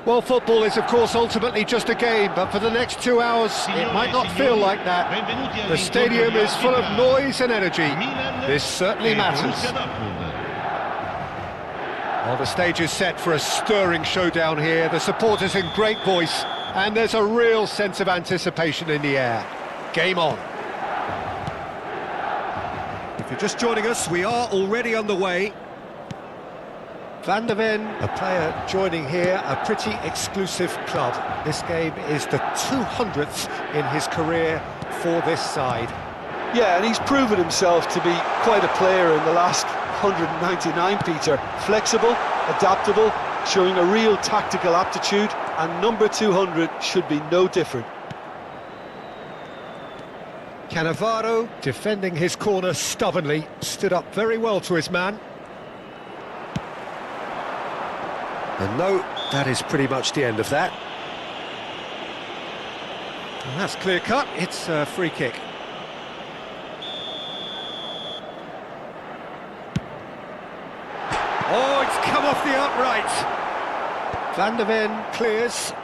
Well, football is, of course, ultimately just a game, but for the next 2 hours, it might not feel like that. The stadium is full of noise and energy. This certainly matters. Well, the stage is set for a stirring showdown here. The supporters in great voice, and there's a real sense of anticipation in the air. Game on. If you're just joining us, we are already underway. Van der Ven, a player joining here, a pretty exclusive club. This game is the 200th in his career for this side. Yeah, and he's proven himself to be quite a player in the last 199, Peter. Flexible, adaptable, showing a real tactical aptitude, and number 200 should be no different. Cannavaro, defending his corner stubbornly, stood up very well to his man. And no, that is pretty much the end of that. And that's clear cut, it's a free kick. Oh, it's come off the upright. Van der Ven clears.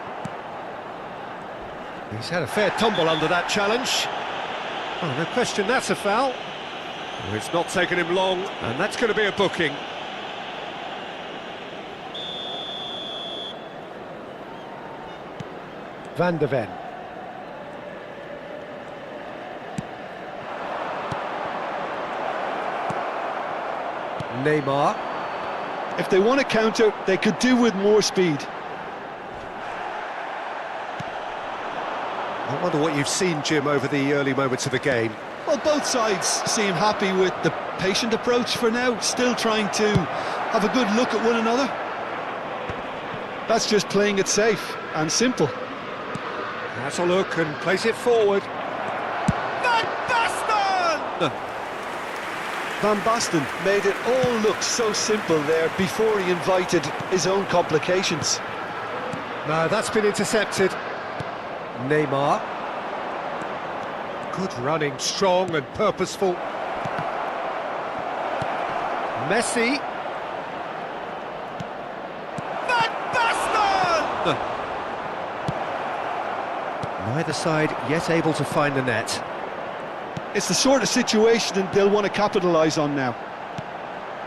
He's had a fair tumble under that challenge. Oh, no question, that's a foul. Oh, it's not taken him long, and that's going to be a booking. Van der Ven. Neymar. If they want to counter, they could do with more speed. I wonder what you've seen, Jim, over the early moments of the game. Well, both sides seem happy with the patient approach for now, still trying to have a good look at one another. That's just playing it safe and simple. Has a look and plays it forward. Van Basten! Van Basten made it all look so simple there before he invited his own complications. No, that's been intercepted. Neymar. Good running, strong and purposeful. Messi. Van Basten! Neither side yet able to find the net. It's the sort of situation that they'll want to capitalise on now.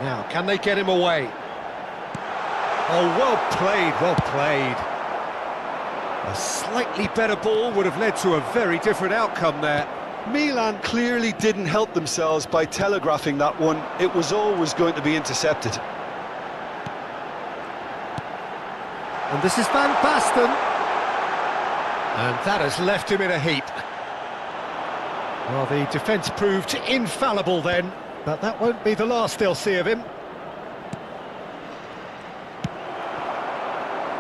Now, can they get him away? Oh, well played, well played. A slightly better ball would have led to a very different outcome there. Milan clearly didn't help themselves by telegraphing that one. It was always going to be intercepted. And this is Van Basten. And that has left him in a heap. Well, the defence proved infallible then, but that won't be the last they'll see of him.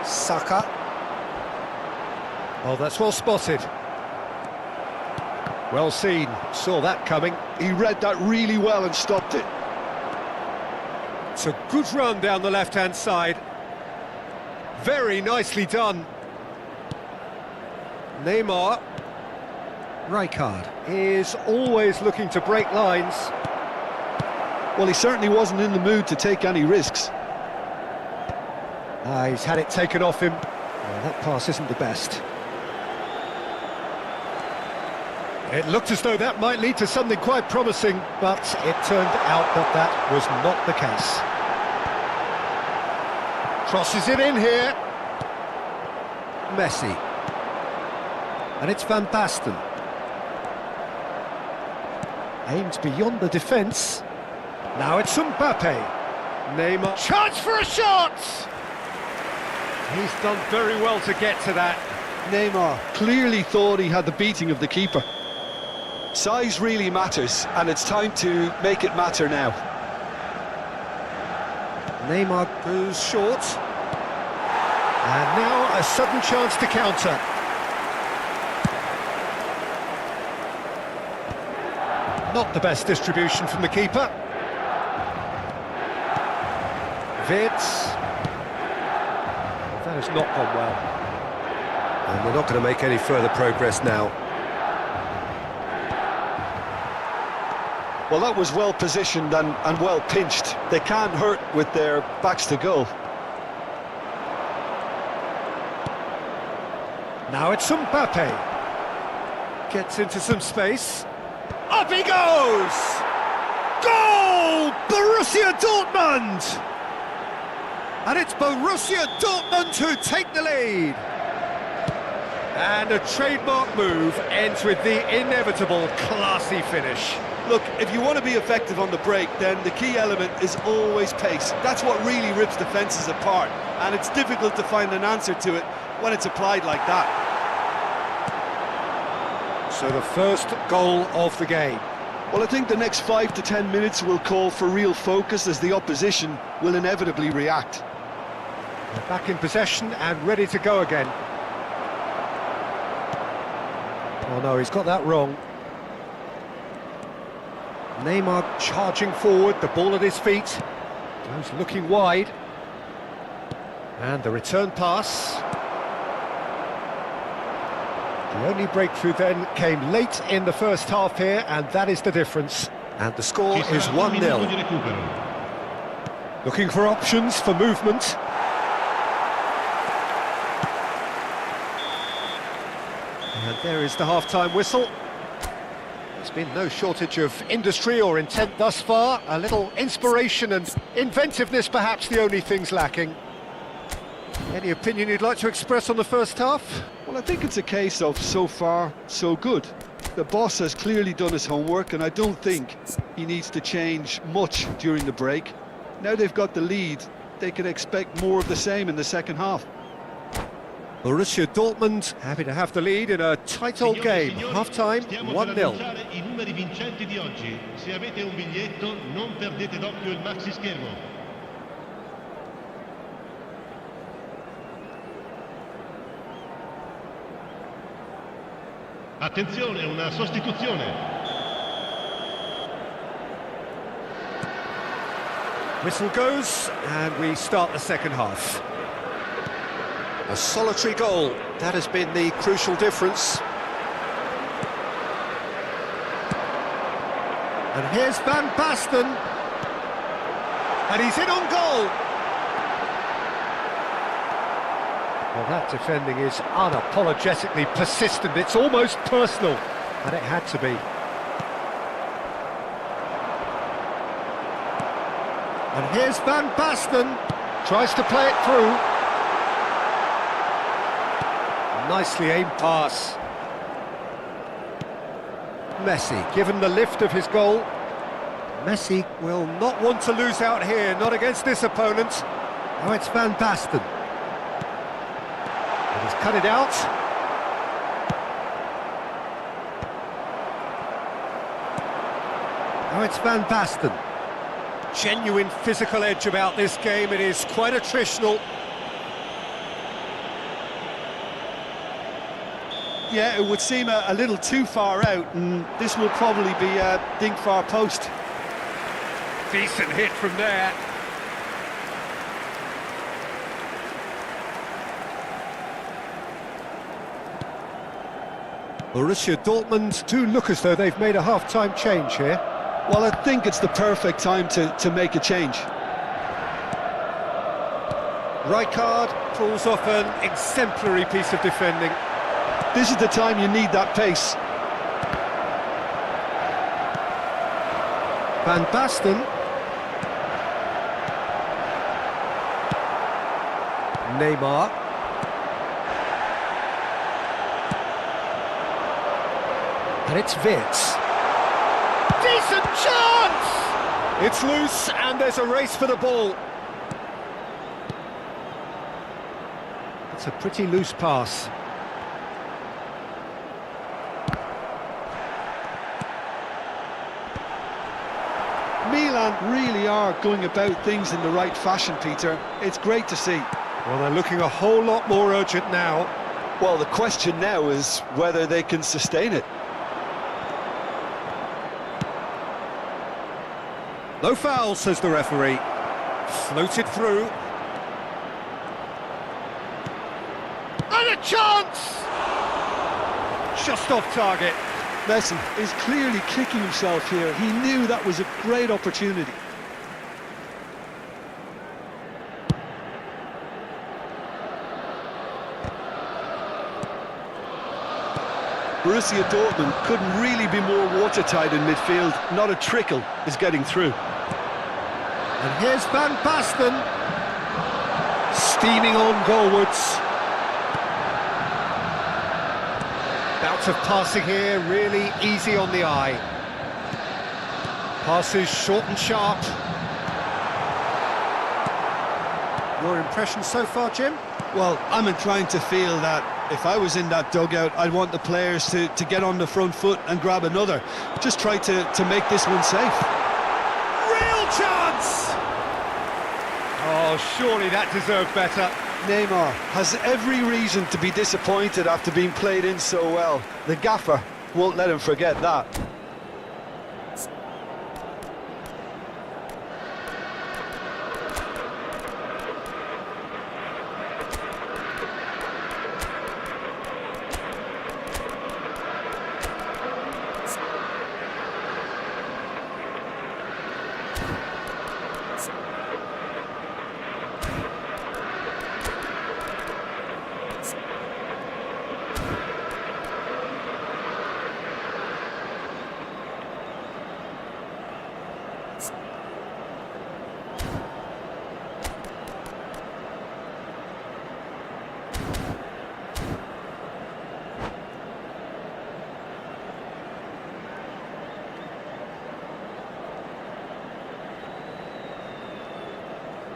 Saka. Oh, that's well spotted. Well seen, saw that coming. He read that really well and stopped it. It's a good run down the left-hand side. Very nicely done. Neymar. Rijkaard is always looking to break lines. Well, he certainly wasn't in the mood to take any risks. He's had it taken off him. Well, that pass isn't the best. It looked as though that might lead to something quite promising, but it turned out that that was not the case. Crosses it in here. Messi. And it's Van Basten. Aimed beyond the defence. Now it's Mbappe. Neymar. Chance for a shot! He's done very well to get to that. Neymar clearly thought he had the beating of the keeper. Size really matters, and it's time to make it matter now. Neymar goes short. And now a sudden chance to counter. Not the best distribution from the keeper. Vitz. That has not gone well. And they're not going to make any further progress now. Well, that was well positioned and well pinched. They can't hurt with their backs to goal. Now it's Mbappe. Gets into some space. Up he goes! Goal! Borussia Dortmund! And it's Borussia Dortmund who take the lead. And a trademark move ends with the inevitable classy finish. Look, if you want to be effective on the break, then the key element is always pace. That's what really rips defences apart, and it's difficult to find an answer to it when it's applied like that. So the first goal of the game. Well, I think the next 5 to 10 minutes will call for real focus, as the opposition will inevitably react. They're back in possession and ready to go again. Oh no, he's got that wrong. Neymar charging forward, the ball at his feet. Goes looking wide. And the return pass. The only breakthrough then came late in the first half here, and that is the difference. And the score is 1-0. Looking for options for movement. And there is the half-time whistle. There's been no shortage of industry or intent thus far. A little inspiration and inventiveness, perhaps the only things lacking. Any opinion you'd like to express on the first half? Well, I think it's a case of so far, so good. The boss has clearly done his homework, and I don't think he needs to change much during the break. Now they've got the lead, they can expect more of the same in the second half. Borussia Dortmund happy to have the lead in a tight old game. Half-time, 1-0. I numeri vincenti di oggi. Se avete un biglietto, non perdete d'occhio il maxi schermo. Attenzione, una sostituzione. Whistle goes, and we start the second half. A solitary goal, that has been the crucial difference. And here's Van Basten. And he's in on goal. Well, that defending is unapologetically persistent. It's almost personal, and it had to be. And here's Van Basten. Tries to play it through. Nicely aimed pass. Messi, given the lift of his goal. Messi will not want to lose out here, not against this opponent. Now it's Van Basten. And he's cut it out. Now it's Van Basten. Genuine physical edge about this game. It is quite attritional. Yeah, it would seem a little too far out, and this will probably be a dink far post. Decent hit from there. Borussia Dortmund do look as though they've made a half-time change here. Well, I think it's the perfect time to make a change. Rijkaard pulls off an exemplary piece of defending. This is the time you need that pace. Van Basten. Neymar. And it's Vitz. Decent chance! It's loose, and there's a race for the ball. It's a pretty loose pass. Milan really are going about things in the right fashion, Peter. It's great to see. Well, they're looking a whole lot more urgent now. Well, the question now is whether they can sustain it. No foul, says the referee. Floated through. And a chance! Just off target. Messi is clearly kicking himself here. He knew that was a great opportunity. Borussia Dortmund couldn't really be more watertight in midfield. Not a trickle is getting through. And here's Van Basten. Steaming on goalwards. Bout of passing here, really easy on the eye. Passes short and sharp. Your impression so far, Jim? Well, I'm inclined to feel that if I was in that dugout, I'd want the players to get on the front foot and grab another. Just try to make this one safe. Real chance! Oh, surely that deserved better. Neymar has every reason to be disappointed after being played in so well. The gaffer won't let him forget that.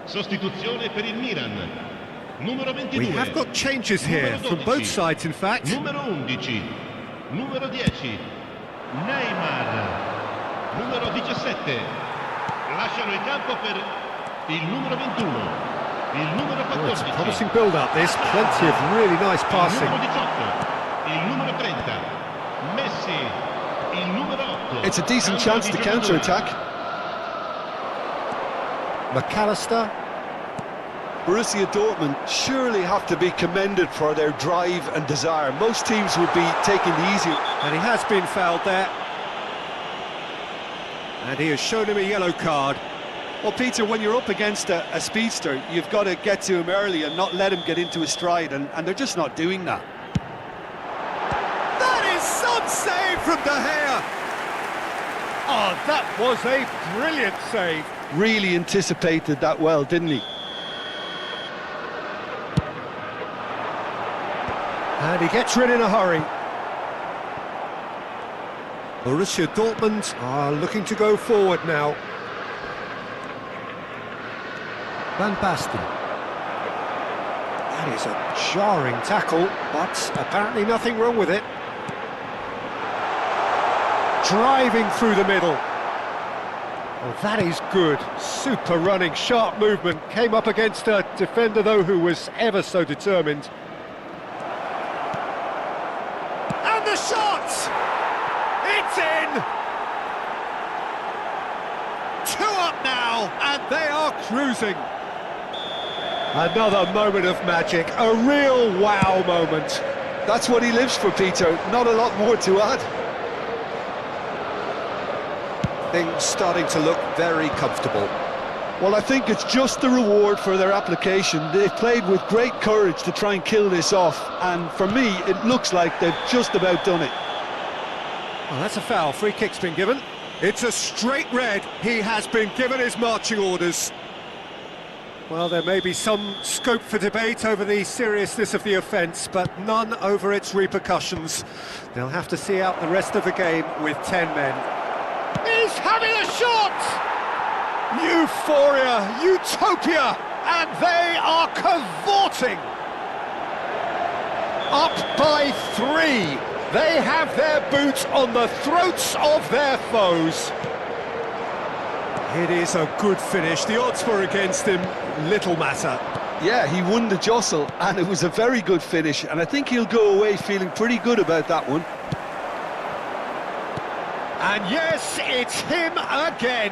Sostituzione per il Milan. Numero 22. We have got changes here from both sides, in fact. Numero 11. Numero 10. Neymar. Numero 17. Lasciano il campo per il numero 21. Il numero 14. Oh, it's a promising build-up, this. Plenty of really nice passing. Il numero 18. Il numero 30. Messi. Il numero 8. It's a decent chance to counter-attack. McAllister. Borussia Dortmund surely have to be commended for their drive and desire. Most teams would be taking the easy. And he has been fouled there. And he has shown him a yellow card. Well, Peter, when you're up against a speedster, you've got to get to him early and not let him get into his stride, and they're just not doing that. That is some save from De Gea. Oh, that was a brilliant save. Really anticipated that well, didn't he? And he gets rid in a hurry. Borussia Dortmund are looking to go forward now. Van Basten. That is a jarring tackle, but apparently nothing wrong with it. Driving through the middle. Oh, that is good. Super running, sharp movement. Came up against a defender, though, who was ever so determined. And the shot! It's in! 2 up now, and they are cruising. Another moment of magic, a real wow moment. That's what he lives for, Peter. Not a lot more to add. Things starting to look very comfortable. Well, I think it's just the reward for their application. They've played with great courage to try and kill this off, and for me, it looks like they've just about done it. Well, that's a foul. Free kick's been given. It's a straight red. He has been given his marching orders. Well, there may be some scope for debate over the seriousness of the offence, but none over its repercussions. They'll have to see out the rest of the game with 10 men. He's having a shot! Euphoria, utopia, and they are cavorting! Up by 3. They have their boots on the throats of their foes. It is a good finish. The odds were against him. Little matter. Yeah, he won the jostle, and it was a very good finish, and I think he'll go away feeling pretty good about that one. And yes, it's him again.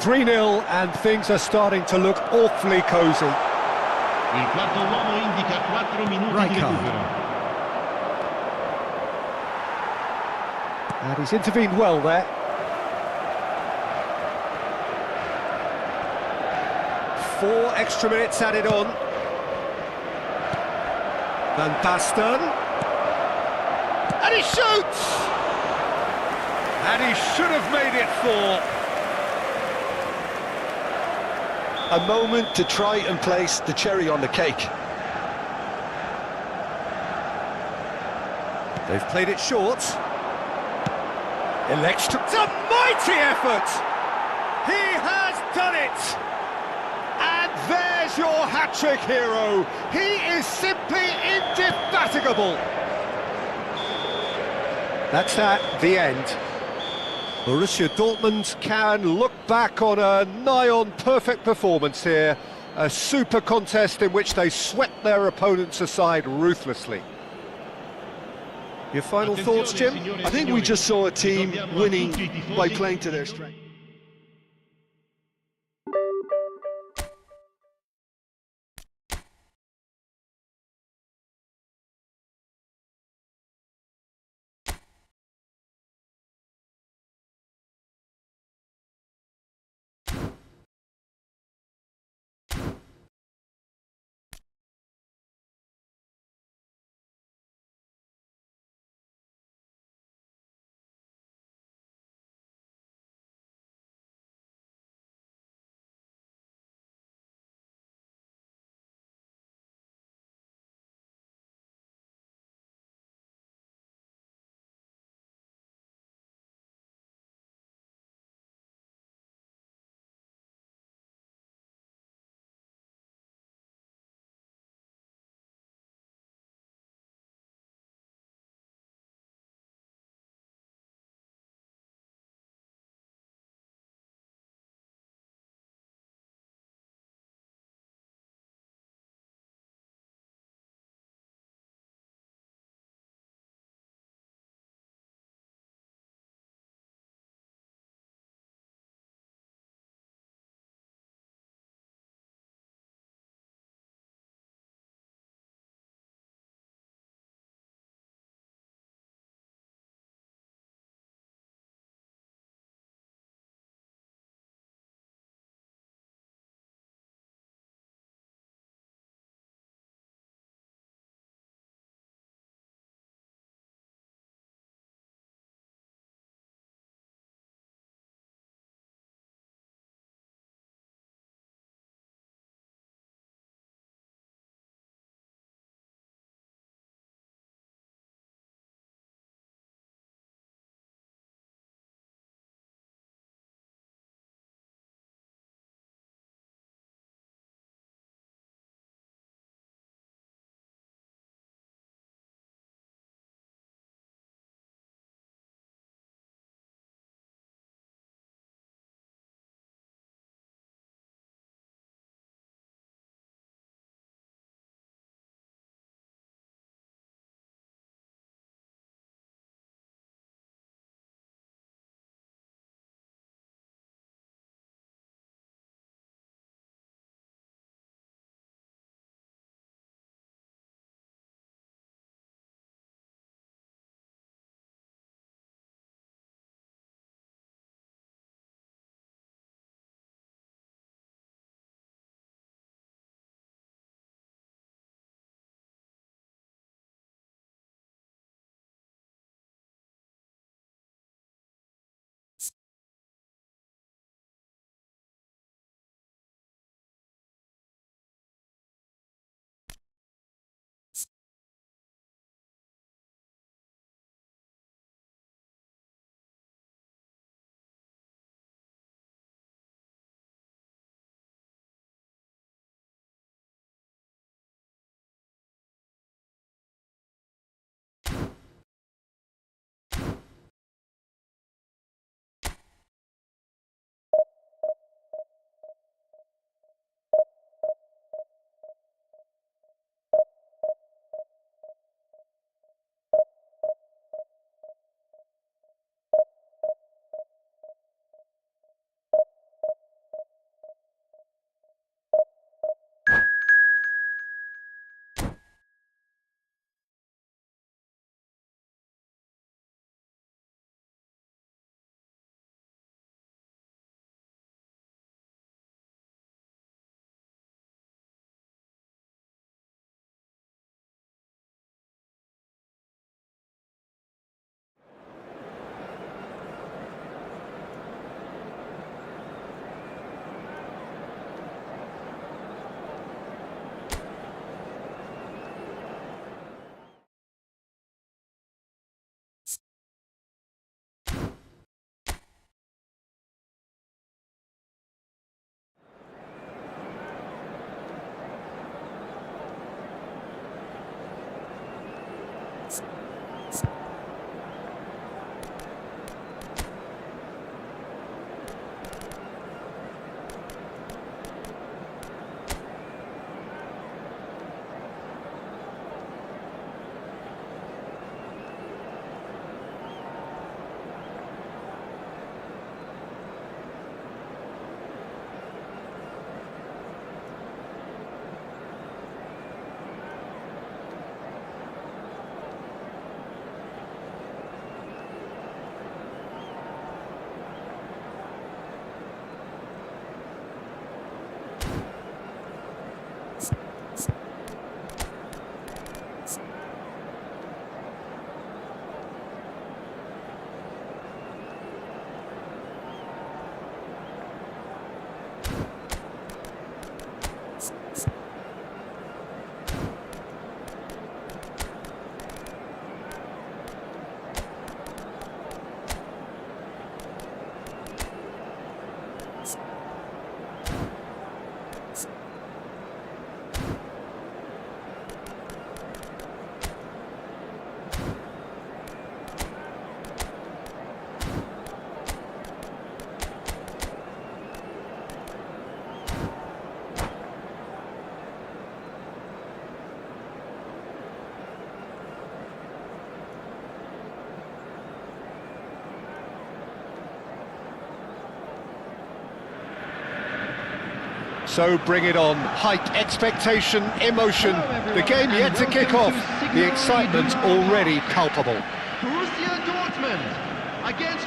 3-0, and things are starting to look awfully cosy. Il quarto uomo indica 4 minuti Right di card. recupero. And he's intervened well there. Four extra minutes added on. Van Basten. And he shoots! And he should have made it 4. A moment to try and place the cherry on the cake. They've played it short. Electric. It's a mighty effort! He has done it! And there's your hat-trick hero. He is simply indefatigable. That's the end. Borussia Dortmund can look back on a nigh-on perfect performance here. A super contest in which they swept their opponents aside ruthlessly. Your final thoughts, Jim? I think we just saw a team winning by playing to their strength. So bring it on. Hype, expectation, emotion. The game yet to kick off. The excitement already palpable.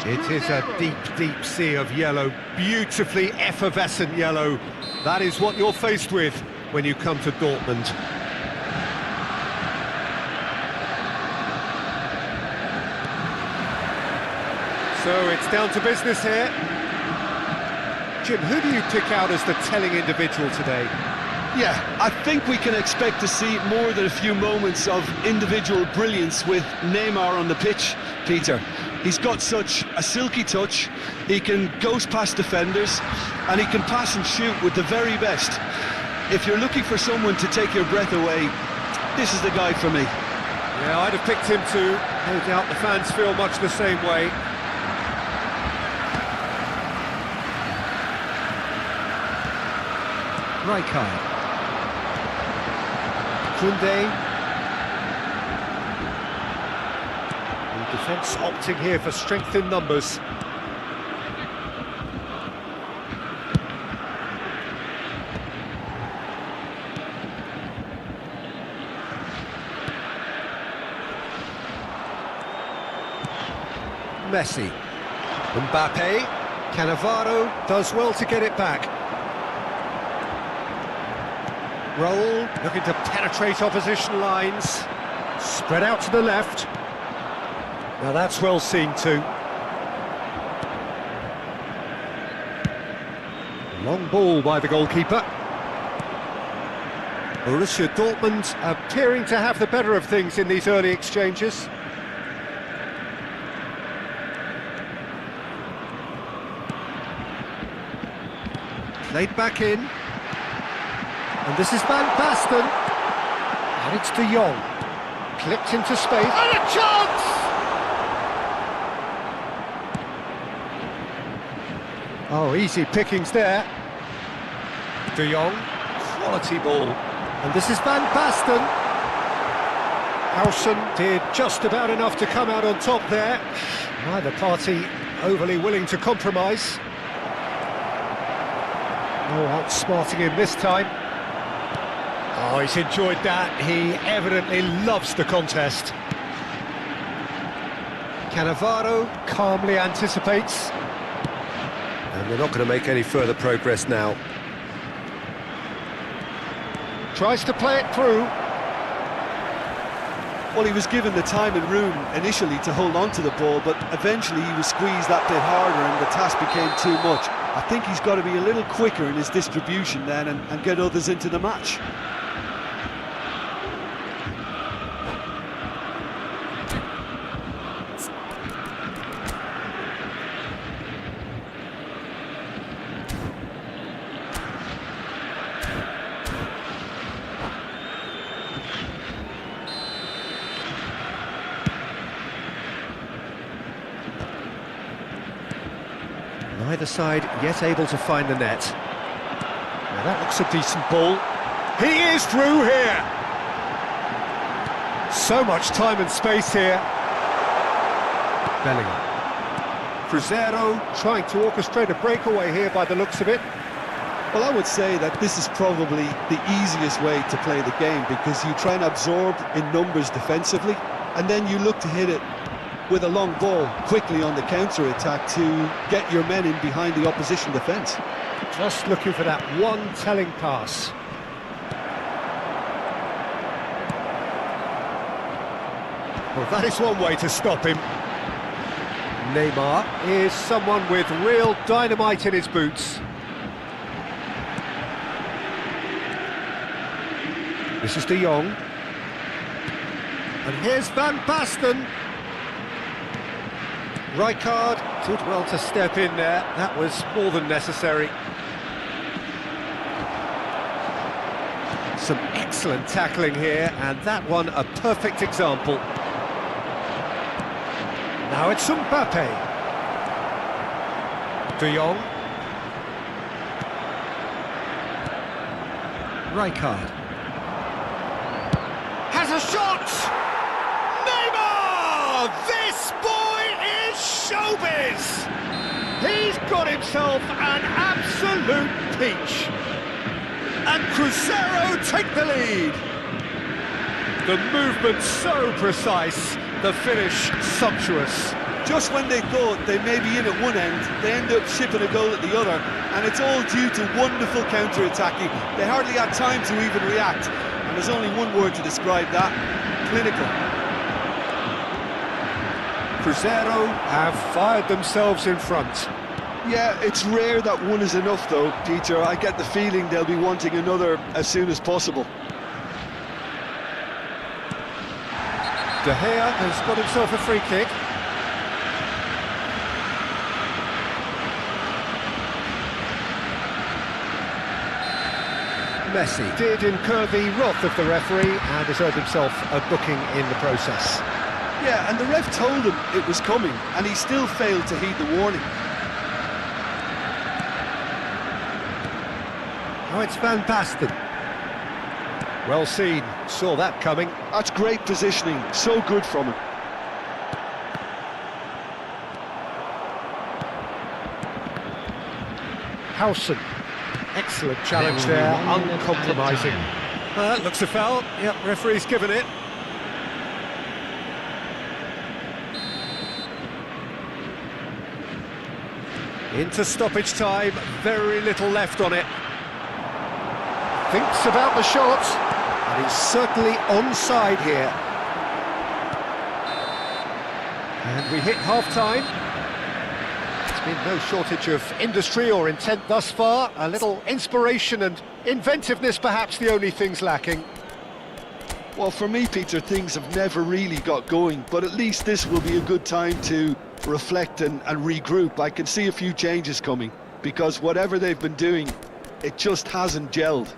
It is a deep, deep sea of yellow. Beautifully effervescent yellow. That is what you're faced with when you come to Dortmund. So it's down to business here. Jim, who do you pick out as the telling individual today? Yeah, I think we can expect to see more than a few moments of individual brilliance with Neymar on the pitch, Peter. He's got such a silky touch, he can ghost past defenders, and he can pass and shoot with the very best. If you're looking for someone to take your breath away, this is the guy for me. Yeah, I'd have picked him too. No doubt the fans feel much the same way. Rijkaard. Koundé. The defence opting here for strength in numbers. Messi. Mbappe. Cannavaro does well to get it back. Roll, looking to penetrate opposition lines. Spread out to the left. Now that's well seen too. Long ball by the goalkeeper. Borussia Dortmund appearing to have the better of things in these early exchanges. Played back in. And this is Van Basten. And it's De Jong. Clipped into space. And a chance! Oh, easy pickings there. De Jong. Quality ball. And this is Van Basten. Howson did just about enough to come out on top there. Neither party overly willing to compromise. No outsmarting him this time. Oh, he's enjoyed that. He evidently loves the contest. Cannavaro calmly anticipates. And they're not going to make any further progress now. Tries to play it through. Well, he was given the time and room initially to hold on to the ball, but eventually he was squeezed that bit harder and the task became too much. I think he's got to be a little quicker in his distribution then and get others into the match. Neither side yet able to find the net. Now that looks a decent ball. He is through here! So much time and space here. Bellingham. Cruzeiro trying to orchestrate a breakaway here by the looks of it. Well, I would say that this is probably the easiest way to play the game because you try and absorb in numbers defensively and then you look to hit it with a long ball quickly on the counter-attack to get your men in behind the opposition defence. Just looking for that one telling pass. Well, that is one way to stop him. Neymar is someone with real dynamite in his boots. This is De Jong. And here's Van Basten. Rijkaard did well to step in there. That was more than necessary. Some excellent tackling here, and that one a perfect example. Now it's Mbappe. De Jong. Rijkaard. Has a shot! Neymar! This boy is showbiz! He's got himself an absolute peach. And Cruzeiro take the lead. The movement so precise, the finish sumptuous. Just when they thought they may be in at one end, they end up shipping a goal at the other, and it's all due to wonderful counter-attacking. They hardly had time to even react, and there's only one word to describe that: clinical. Cruzeiro have fired themselves in front. Yeah, it's rare that one is enough though, Peter. I get the feeling they'll be wanting another as soon as possible. De Gea has got himself a free kick. Messi did incur the wrath of the referee and has earned himself a booking in the process. Yeah, and the ref told him it was coming, and he still failed to heed the warning. Oh, it's Van Basten. Well seen, saw that coming. That's great positioning, so good from him. Howson, excellent challenge there, uncompromising. Looks a foul, yep, referee's given it. Into stoppage time, very little left on it. Thinks about the shot, and he's certainly onside here. And we hit half-time. There's been no shortage of industry or intent thus far. A little inspiration and inventiveness, perhaps the only things lacking. Well, for me, Peter, things have never really got going, but at least this will be a good time to reflect and regroup. I can see a few changes coming, because whatever they've been doing, it just hasn't gelled.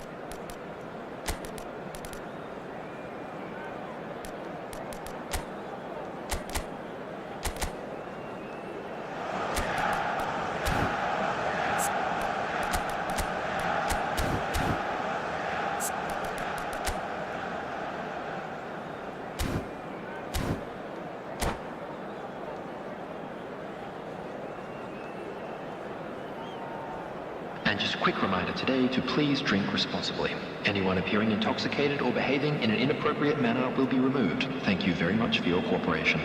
And just a quick reminder today to please drink responsibly. Anyone appearing intoxicated or behaving in an inappropriate manner will be removed. Thank you very much for your cooperation.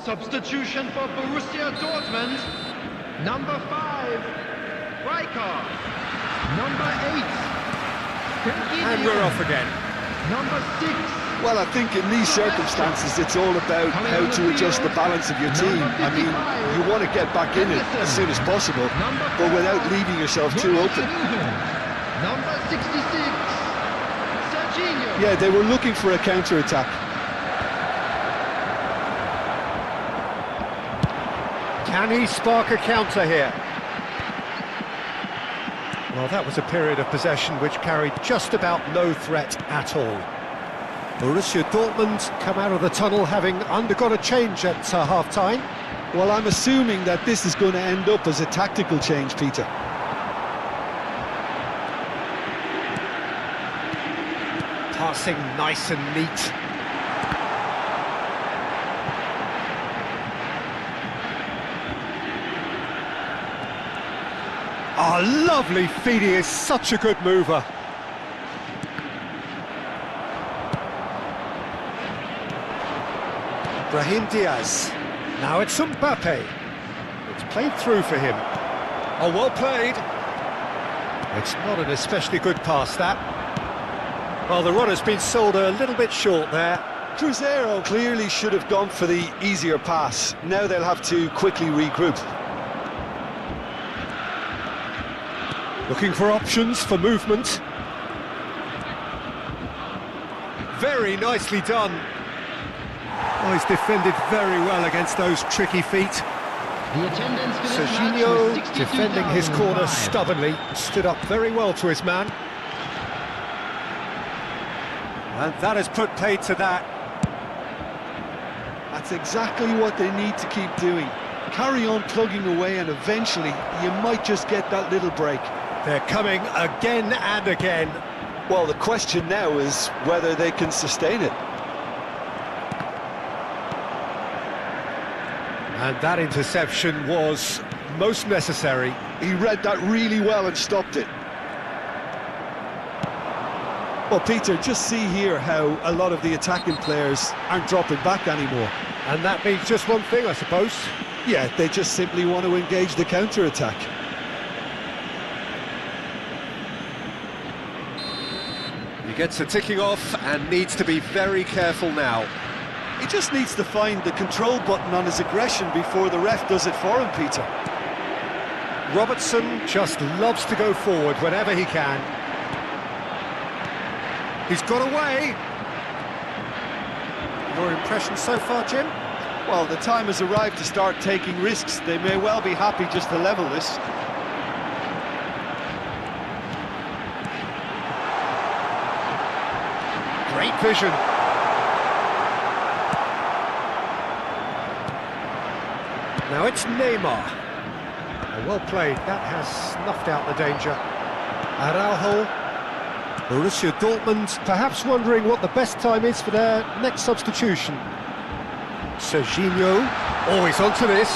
Substitution for Borussia Dortmund. Number 5, Rijkaard. Number 8, And we're off again. Number 6. Well, I think in these circumstances, it's all about how to adjust the balance of your team. I mean, you want to get back in it as soon as possible, but without leaving yourself too open. Number 66, Serginho. Yeah, they were looking for a counter-attack. Can he spark a counter here? Well, that was a period of possession which carried just about no threat at all. Borussia Dortmund come out of the tunnel having undergone a change at half-time. Well, I'm assuming that this is going to end up as a tactical change, Peter. Passing nice and neat. Oh, lovely feed, he is such a good mover. Brahim Diaz. Now it's Mbappe. It's played through for him. Oh, well played. It's not an especially good pass, that. Well, the run has been sold a little bit short there. Cruzeiro clearly should have gone for the easier pass. Now they'll have to quickly regroup. Looking for options for movement. Very nicely done. Oh, he's defended very well against those tricky feet. The attendance for this match was Serginho defending his corner 62,005. stubbornly, stood up very well to his man. And that has put paid to that. That's exactly what they need to keep doing. Carry on plugging away, and eventually you might just get that little break. They're coming again and again. Well, the question now is whether they can sustain it. And that interception was most necessary. He read that really well and stopped it. Well, Peter, just see here how a lot of the attacking players aren't dropping back anymore. And that means just one thing, I suppose. Yeah, they just simply want to engage the counter-attack. He gets a ticking off and needs to be very careful now. He just needs to find the control button on his aggression before the ref does it for him, Peter. Robertson just loves to go forward whenever he can. He's got away. Your impression so far, Jim? Well, the time has arrived to start taking risks. They may well be happy just to level this. Great vision. Now it's Neymar. Well played, that has snuffed out the danger. Araujo. Borussia Dortmund perhaps wondering what the best time is for their next substitution. Serginho. Oh, he's onto this.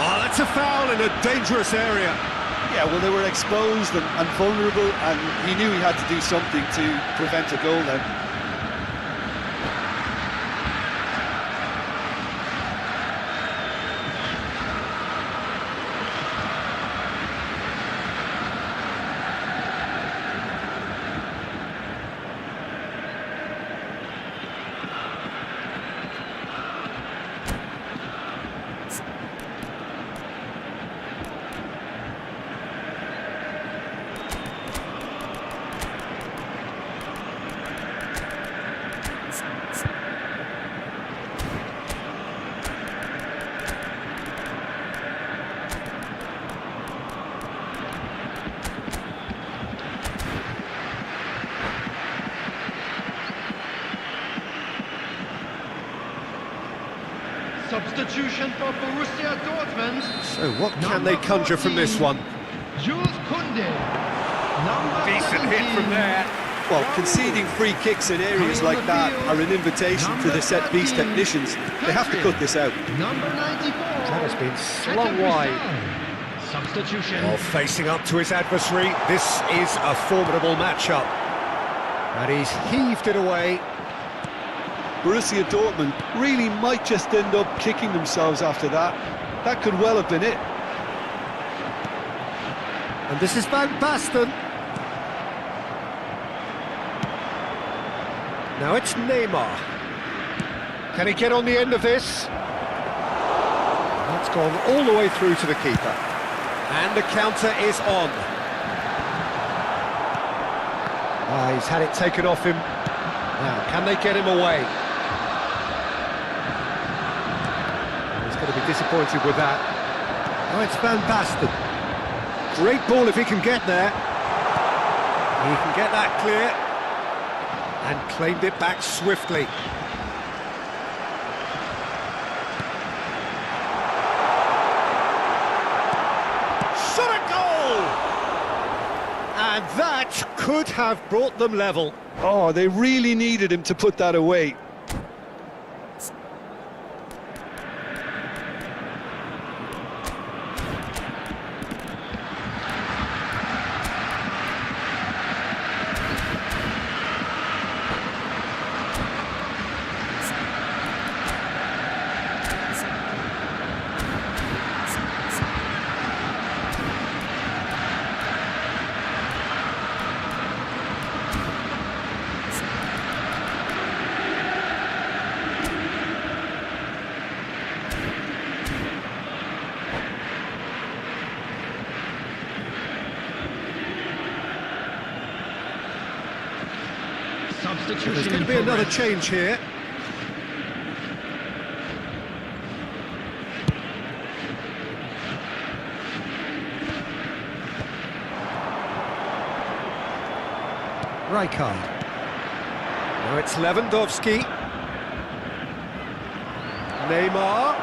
Oh, that's a foul in a dangerous area. Yeah, well, they were exposed and vulnerable, and he knew he had to do something to prevent a goal then. Substitution for Borussia Dortmund. So what can they conjure from this one? Jules Koundé. Decent hit from there. Well, conceding free kicks in areas like that are an invitation for the set-piece technicians. They have to cut this out. Number 94. That has been slung wide. Substitution. While facing up to his adversary, this is a formidable matchup. And he's heaved it away. Borussia Dortmund really might just end up kicking themselves after that. That could well have been it. And this is Van Basten. Now it's Neymar. Can he get on the end of this? That's gone all the way through to the keeper. And the counter is on. He's had it taken off him. Now, can they get him away? He's going to be disappointed with that. Oh, it's Van Basten. Great ball if he can get there. He can get that clear. And claimed it back swiftly. Shot a goal! And that could have brought them level. Oh, they really needed him to put that away. There's going to be another change here. Rijkaard. Now it's Lewandowski. Neymar.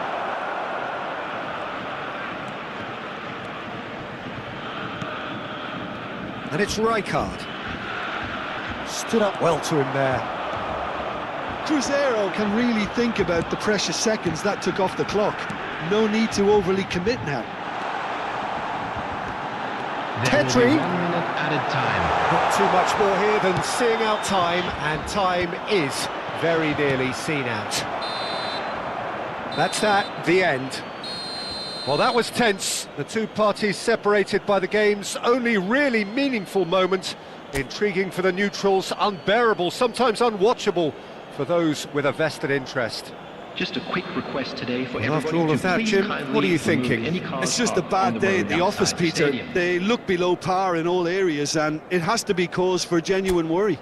And it's Rijkaard. Stood up well to him there. Cruzeiro can really think about the precious seconds that took off the clock. no need to overly commit now. There will be Petri. 1 minute added time. Not too much more here than seeing out time, and time is very nearly seen out. That's that, the end. Well, that was tense. The two parties separated by the game's only really meaningful moment. Intriguing for the neutrals, unbearable, sometimes unwatchable for those with a vested interest. Just a quick request today for Well, after everybody all to of that, please Jim, kindly what are you remove thinking? any cars It's just a parked on bad day road at the office, outside the Peter. stadium. They look below par in all areas, and it has to be cause for genuine worry.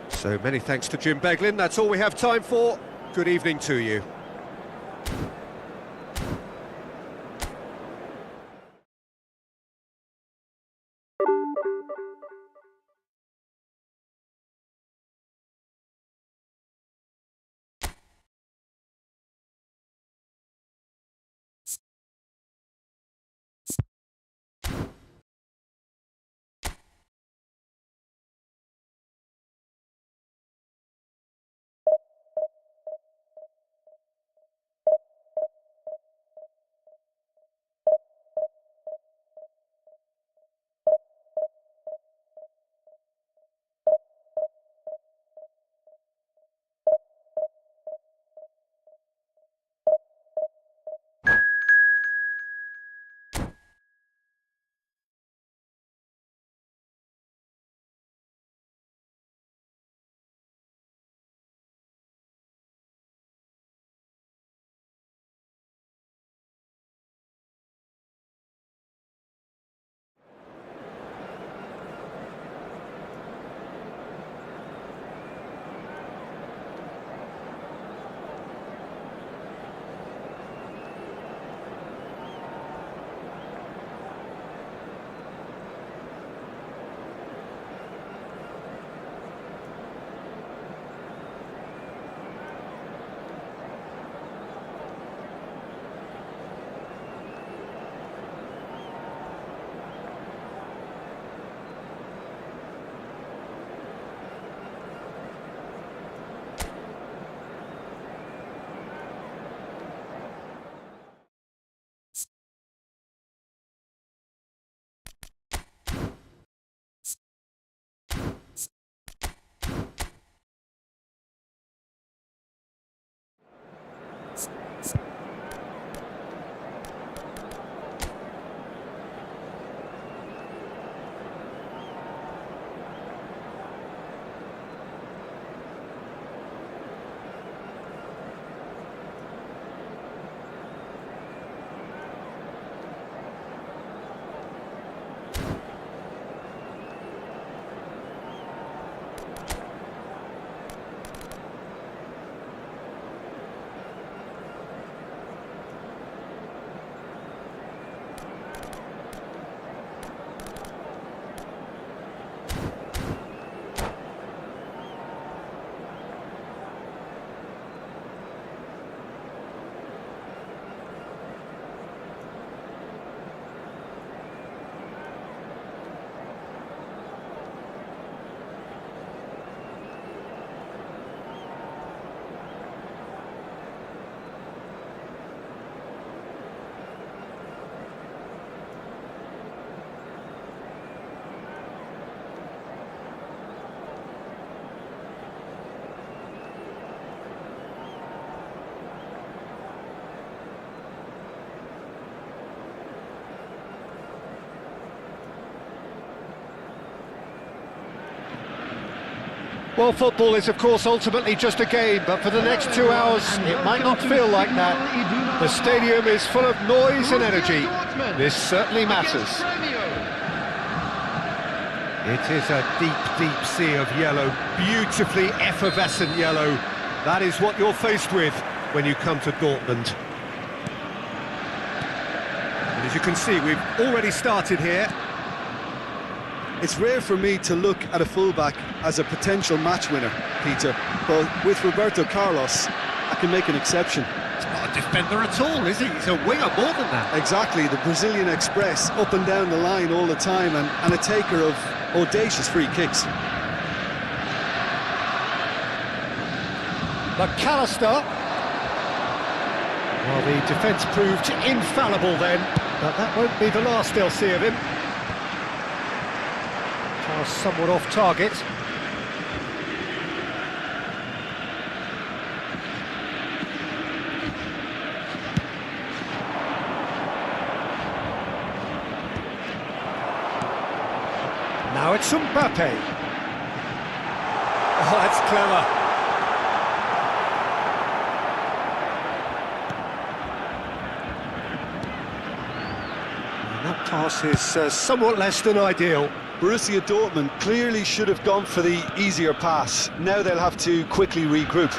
So many thanks to Jim Beglin. That's all we have time for. Good evening to you. Well, football is, of course, ultimately just a game, but for the next 2 hours, it might not feel like that. The stadium is full of noise and energy. This certainly matters. It is a deep, deep sea of yellow, beautifully effervescent yellow. That is what you're faced with when you come to Dortmund. And as you can see, we've already started here. It's rare for me to look at a fullback as a potential match winner, Peter, but with Roberto Carlos, I can make an exception. He's not a defender at all, is he? He's a winger more than that. Exactly, the Brazilian Express, up and down the line all the time, and a taker of audacious free kicks. McAllister. Well, the defence proved infallible then, but that won't be the last they'll see of him. Pass somewhat off target. Now it's Mbappe. Oh, that's clever. And that pass is somewhat less than ideal. Borussia Dortmund clearly should have gone for the easier pass. Now they'll have to quickly regroup.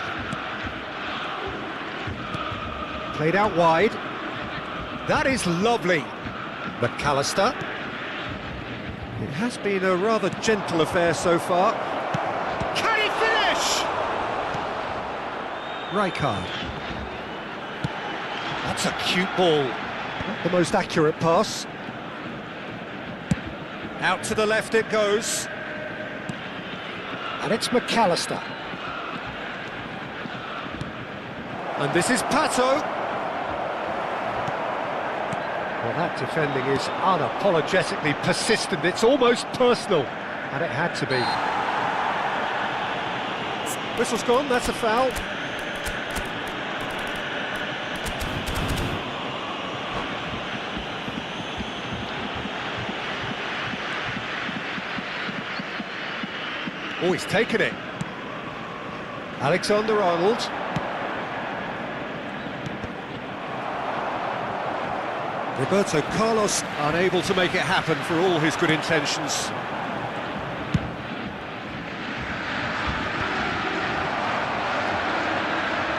Played out wide. That is lovely. McAllister. It has been a rather gentle affair so far. Can he finish? Rijkaard. That's a cute ball. Not the most accurate pass. Out to the left it goes. And it's McAllister. And this is Pato. Well, that defending is unapologetically persistent. It's almost personal, and it had to be. Whistle's gone, that's a foul. Oh, he's taken it. Alexander-Arnold. Roberto Carlos unable to make it happen for all his good intentions.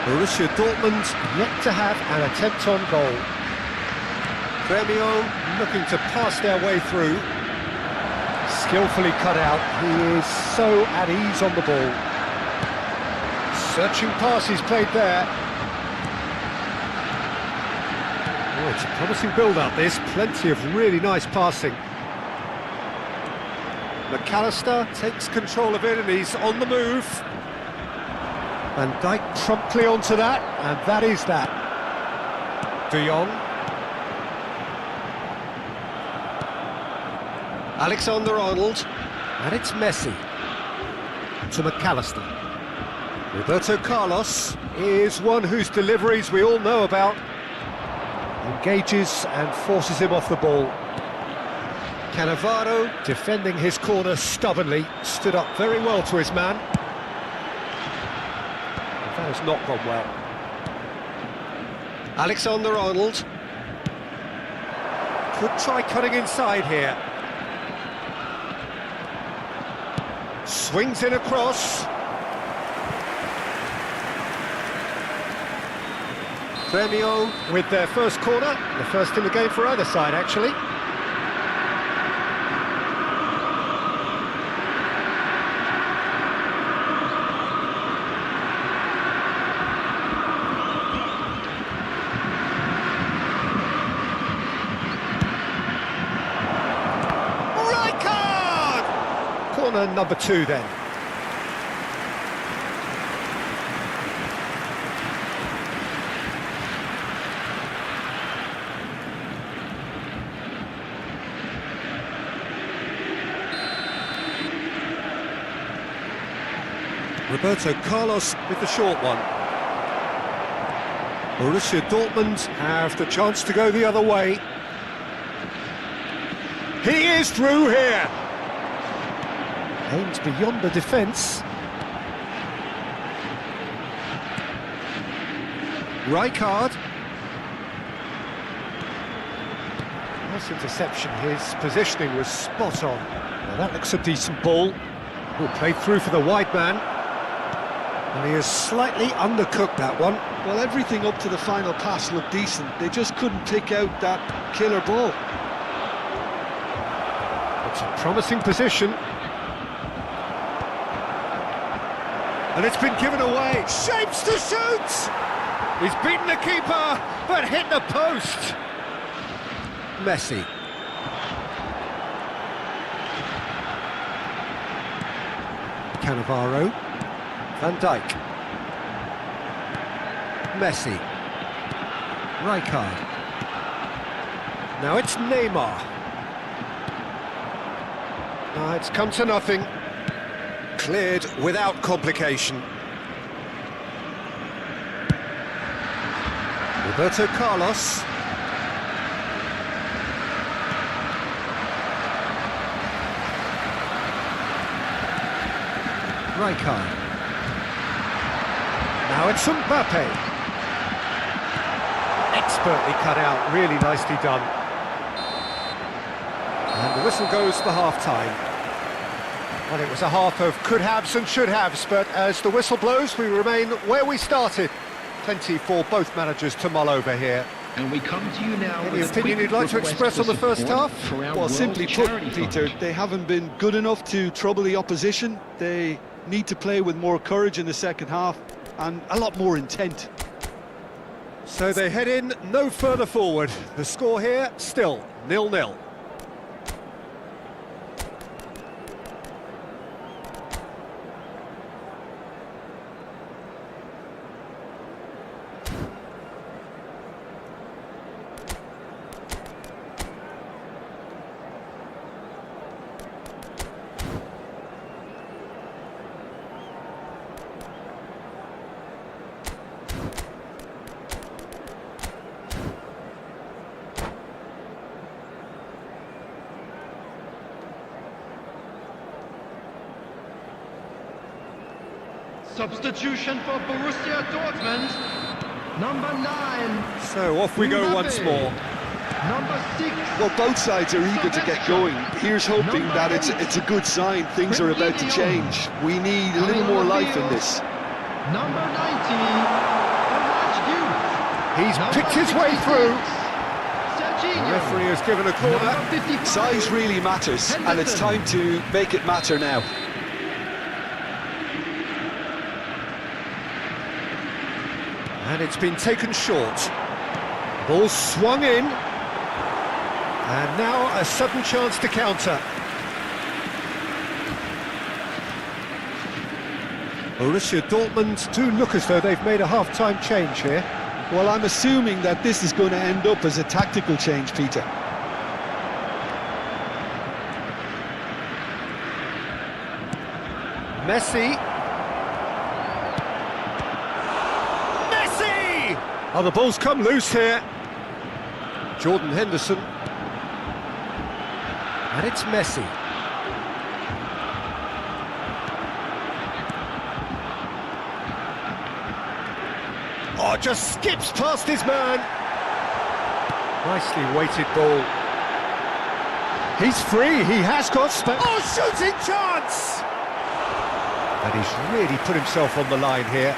Borussia Dortmund yet to have an attempt on goal. Gremio looking to pass their way through. Skillfully cut out, he is so at ease on the ball. Searching pass he's played there. Oh, it's a promising build-up this, plenty of really nice passing. McAllister takes control of it and he's on the move. Van Dijk promptly onto that, and that is that. De Jong. Alexander-Arnold, and it's Messi. To McAllister. Roberto Carlos is one whose deliveries we all know about. Engages and forces him off the ball. Cannavaro, defending his corner stubbornly, stood up very well to his man. That has not gone well. Alexander-Arnold. Could try cutting inside here. Swings in across. Gremio with their first corner, the first in the game for either side actually. Rijkaard! Corner number 2 then. Roberto Carlos with the short one. Borussia Dortmund have the chance to go the other way. He is through here. Aims beyond the defence. Rijkaard. Nice interception, his positioning was spot on. Now that looks a decent ball. Will play through for the wide man. And he has slightly undercooked that one. Well, everything up to the final pass looked decent. They just couldn't pick out that killer ball. It's a promising position. And it's been given away. Shapes to shoot! He's beaten the keeper, but hit the post. Messi. Cannavaro. Van Dijk. Messi. Rijkaard. Now it's Neymar. It's come to nothing. Cleared without complication. Roberto Carlos. Rijkaard. Now it's Mbappe. Expertly cut out, really nicely done. And the whistle goes for half-time. Well, it was a half of could-haves and should-haves, but as the whistle blows, we remain where we started. Plenty for both managers to mull over here. And we come to you now. Any opinion you'd like to express on the first half? Well, simply put, Peter, they haven't been good enough to trouble the opposition. They need to play with more courage in the second half and a lot more intent. So they head in no further forward. The score here, still 0-0. Substitution for Borussia Dortmund. Number 9. So off we go Mbappe. once more. Number 6. Well, both sides are eager to get going. Here's hoping that it's a good sign. Things are about to change. We need a little more life in this. Number 90. He's picked his way through. The referee has given a corner. Size really matters, and it's time to make it matter now. And it's been taken short. Ball swung in. And now a sudden chance to counter. Borussia Dortmund do look as though they've made a half-time change here. Well, I'm assuming that this is going to end up as a tactical change, Peter. Messi. Oh, the ball's come loose here. Jordan Henderson. And it's Messi. Oh, just skips past his man. Nicely weighted ball. He's free, he has got space. Oh, shooting chance! And he's really put himself on the line here.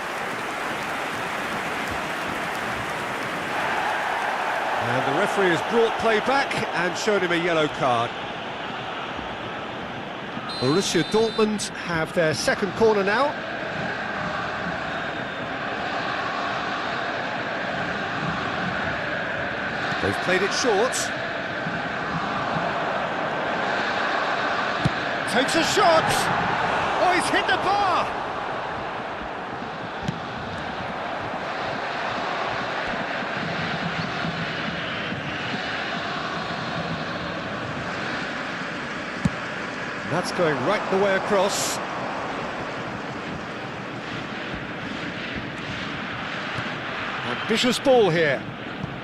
And the referee has brought play back and shown him a yellow card. Borussia Dortmund have their second corner now. They've played it short. Takes a shot! Oh, he's hit the bar! That's going right the way across. Ambitious ball here.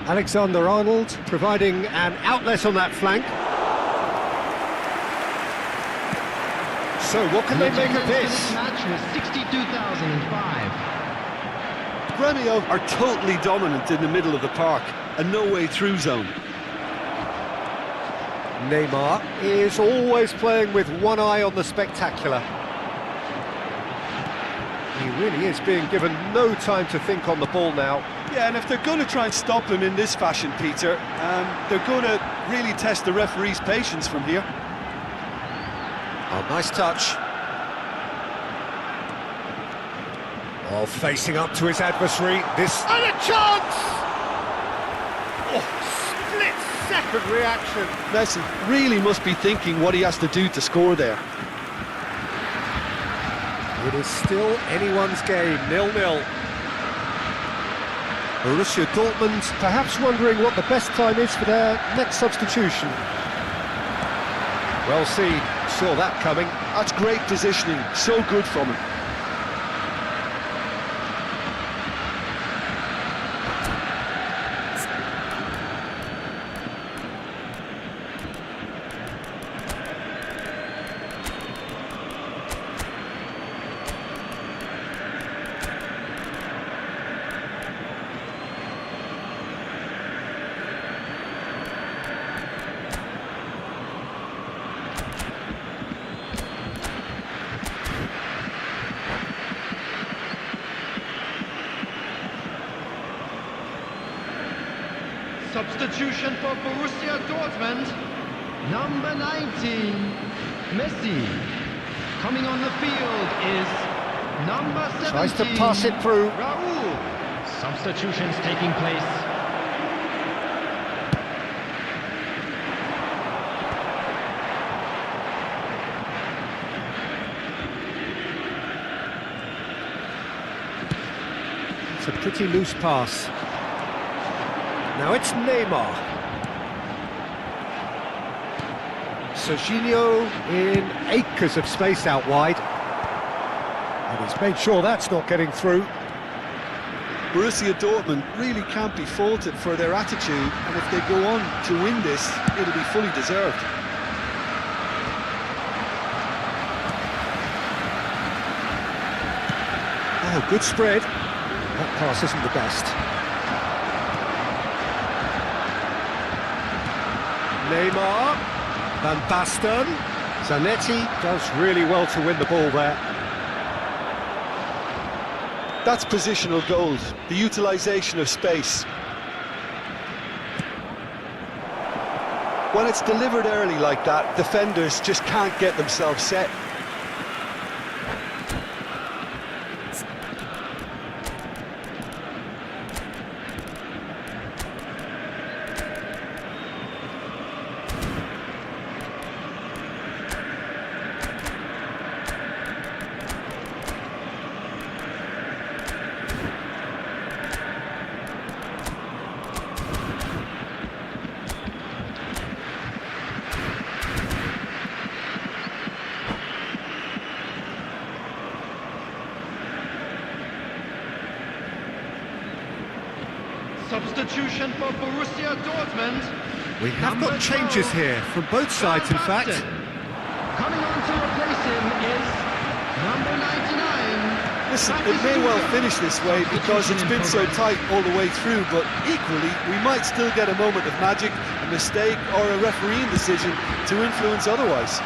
Alexander-Arnold providing an outlet on that flank. So what can they make of this? Match was 62,005. Gremio are totally dominant in the middle of the park, a no-way through zone. Neymar is always playing with one eye on the spectacular. He really is being given no time to think on the ball now. Yeah, and if they're going to try and stop him in this fashion, Peter, they're going to really test the referee's patience from here. Oh, nice touch. Oh, facing up to his adversary. This... And a chance! Oh, split-second reaction. Messi really must be thinking what he has to do to score there. It is still anyone's game, 0-0. Borussia Dortmund perhaps wondering what the best time is for their next substitution. Well seen, saw that coming. That's great positioning, so good from him. Substitution for Borussia Dortmund. Number 19, Messi. Coming on the field is number 17. Tries to pass it through. Raul. Substitutions taking place. It's a pretty loose pass. Now it's Neymar. Serginho in acres of space out wide. And he's made sure that's not getting through. Borussia Dortmund really can't be faulted for their attitude, and if they go on to win this, it'll be fully deserved. Oh, good spread. That pass isn't the best. Neymar, Van Basten, Zanetti does really well to win the ball there. That's positional gold, the utilisation of space. When it's delivered early like that, defenders just can't get themselves set. Substitution for Borussia Dortmund. We have got changes here from both sides, in fact. Coming on to replace him is number 99. Listen, it may well finish this way because it's been so tight all the way through, but equally, we might still get a moment of magic, a mistake, or a refereeing decision to influence otherwise.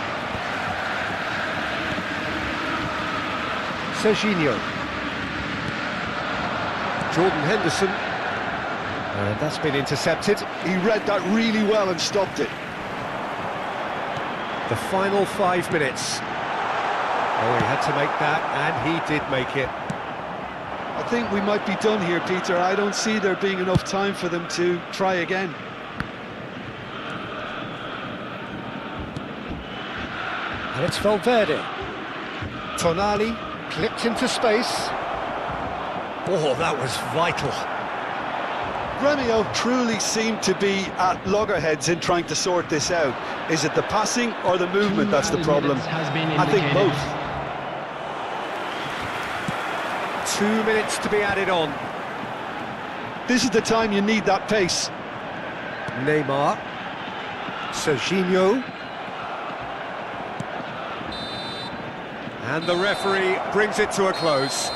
Serginho. Jordan Henderson. And that's been intercepted. He read that really well and stopped it. The final 5 minutes. Oh, he had to make that, and he did make it. I think we might be done here, Peter. I don't see there being enough time for them to try again. And it's Valverde. Tonali clipped into space. Oh, that was vital. Gremio truly seemed to be at loggerheads in trying to sort this out. Is it the passing or the movement that's the problem? I think both. 2 minutes to be added on. This is the time you need that pace. Neymar. Serginho. And the referee brings it to a close.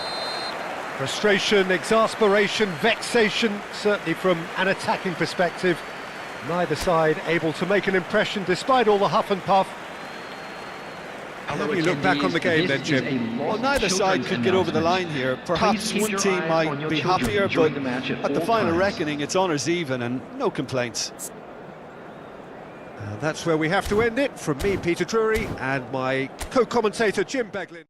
Frustration, exasperation, vexation, certainly from an attacking perspective. Neither side able to make an impression despite all the huff and puff. How do you look back on the game then, Jim? Well, neither side could get over the line here. Perhaps one team might be happier, but at the final reckoning, it's honours even and no complaints. That's where we have to end it. From me, Peter Drury, and my co-commentator, Jim Beglin.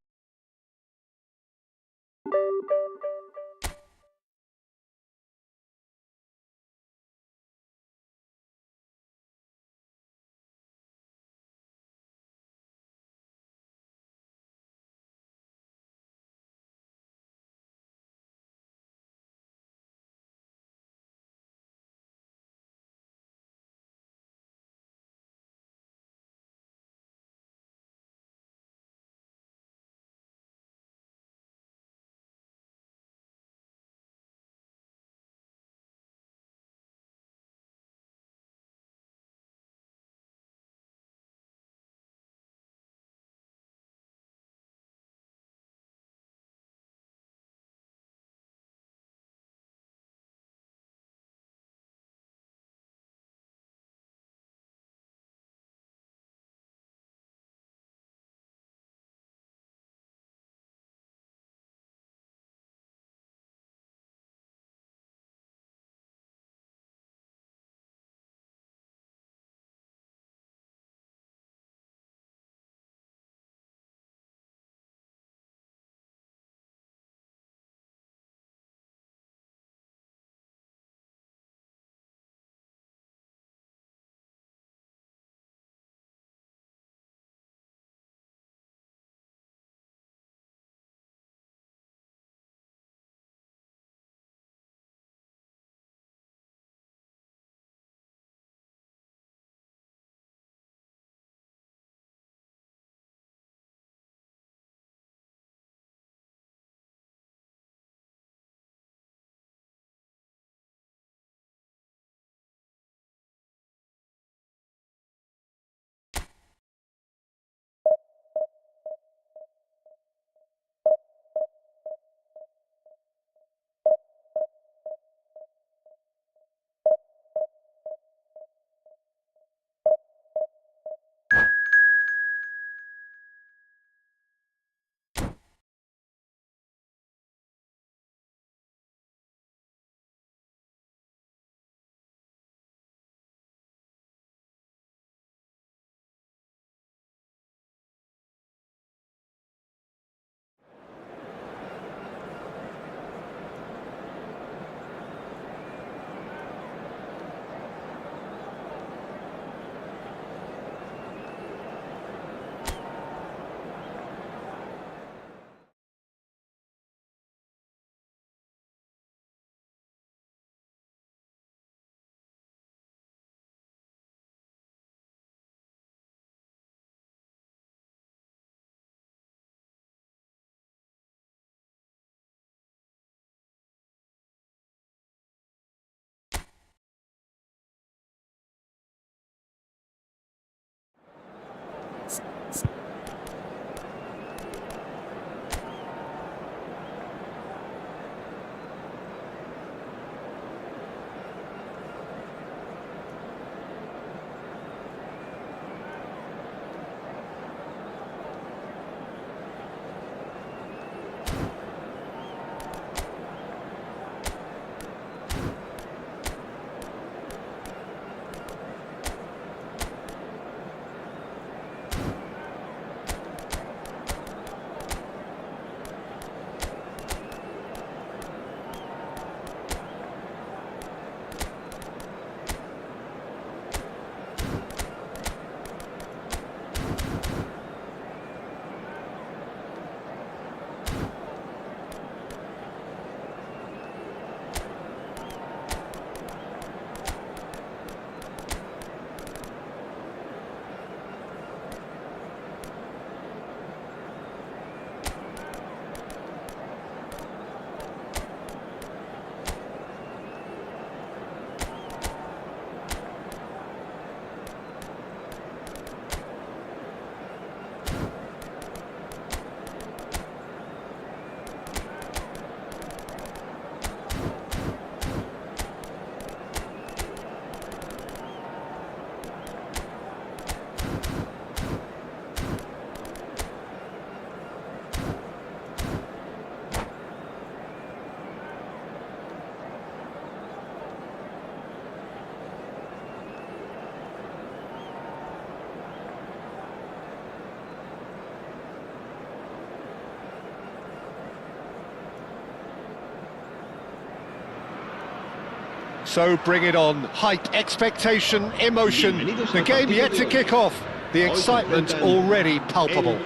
So bring it on. Hype, expectation, emotion. The game yet to kick off. The excitement already palpable.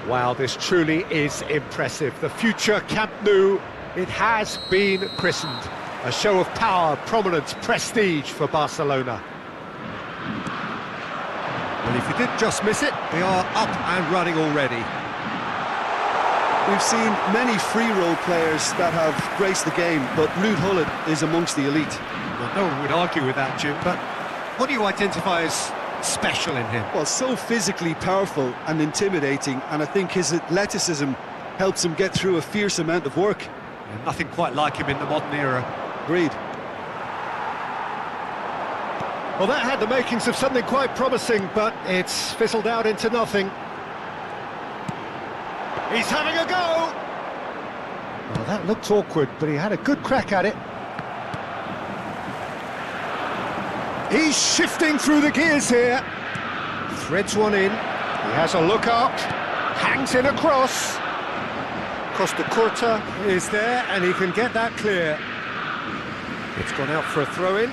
Wow, this truly is impressive. The future Camp Nou, it has been christened. A show of power, prominence, prestige for Barcelona. Well, if you did just miss it, we are up and running already. We've seen many free role players that have graced the game, but Ruud Gullit is amongst the elite. Well, no one would argue with that, Jim, but what do you identify as special in him? Well, so physically powerful and intimidating, and I think his athleticism helps him get through a fierce amount of work. Yeah, nothing quite like him in the modern era. Agreed. Well, that had the makings of something quite promising, but it's fizzled out into nothing. He's having a go! Well, that looked awkward, but he had a good crack at it. He's shifting through the gears here. Threads one in. He has a look up. Hangs in across. Costa Curta is there, and he can get that clear. It's gone out for a throw-in.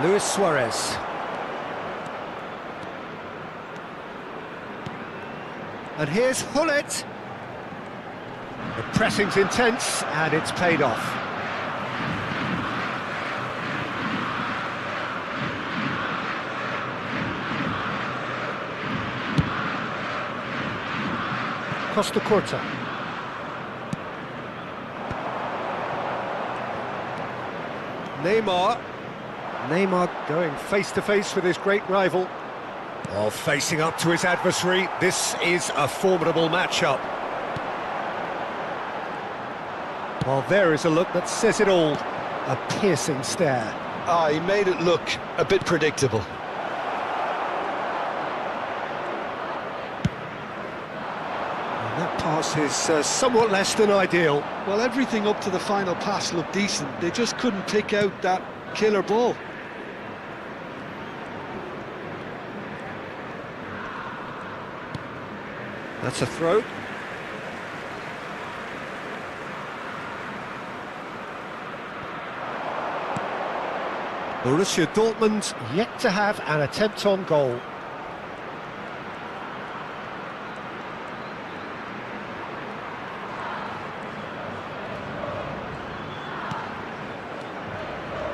Luis Suarez. And here's Gullit. The pressing's intense, and it's paid off. Costa Curta. Neymar going face-to-face with his great rival. Oh, facing up to his adversary. This is a formidable matchup. Well, there is a look that says it all. A piercing stare. Ah, he made it look a bit predictable. And that pass is somewhat less than ideal. Well, everything up to the final pass looked decent. They just couldn't pick out that killer ball. That's a throw. Borussia Dortmund yet to have an attempt on goal.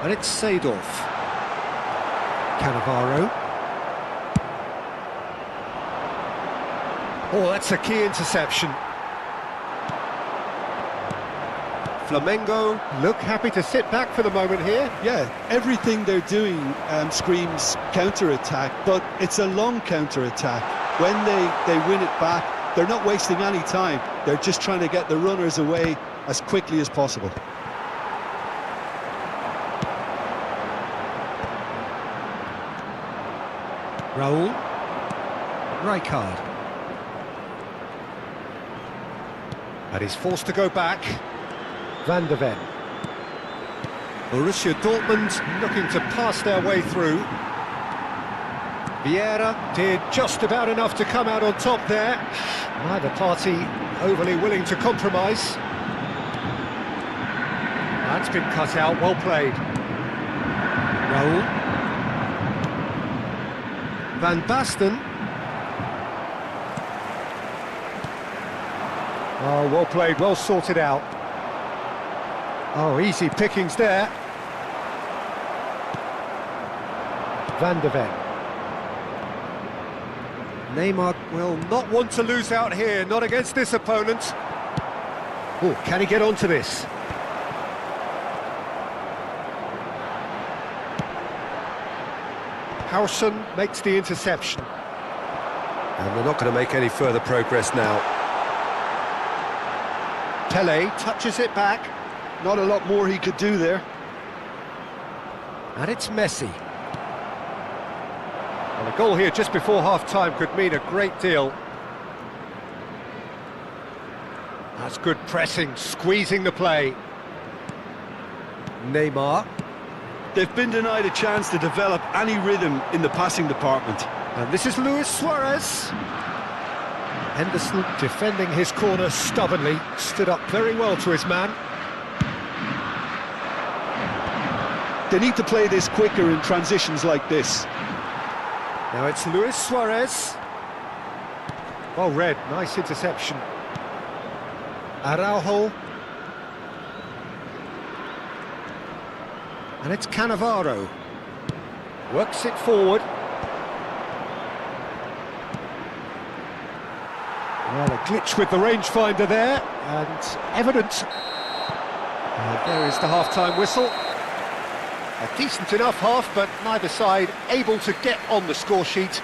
And it's Seedorf. Cannavaro. Oh, that's a key interception. Flamengo look happy to sit back for the moment here. Yeah, everything they're doing screams counter-attack, but it's a long counter-attack. When they win it back, they're not wasting any time. They're just trying to get the runners away as quickly as possible. Raul. Rijkaard. And he's forced to go back. Van de Ven. Borussia Dortmund looking to pass their way through. Vieira did just about enough to come out on top there. Neither party overly willing to compromise. That's been cut out, well played. Raul. Van Basten. Oh, well played, well sorted out. Oh, easy pickings there. Van de Ven. Neymar will not want to lose out here, not against this opponent. Oh, can he get onto this? Howson makes the interception. And they're not going to make any further progress now. Pele touches it back. Not a lot more he could do there. And it's Messi. Well, a goal here just before half-time could mean a great deal. That's good pressing, squeezing the play. Neymar. They've been denied a chance to develop any rhythm in the passing department. And this is Luis Suarez. Henderson defending his corner stubbornly, stood up very well to his man. They need to play this quicker in transitions like this. Now it's Luis Suarez. Well read, nice interception. Araujo. And it's Cannavaro. Works it forward. Well, a glitch with the rangefinder there, and evident. There is the half-time whistle. A decent enough half, but neither side able to get on the score sheet.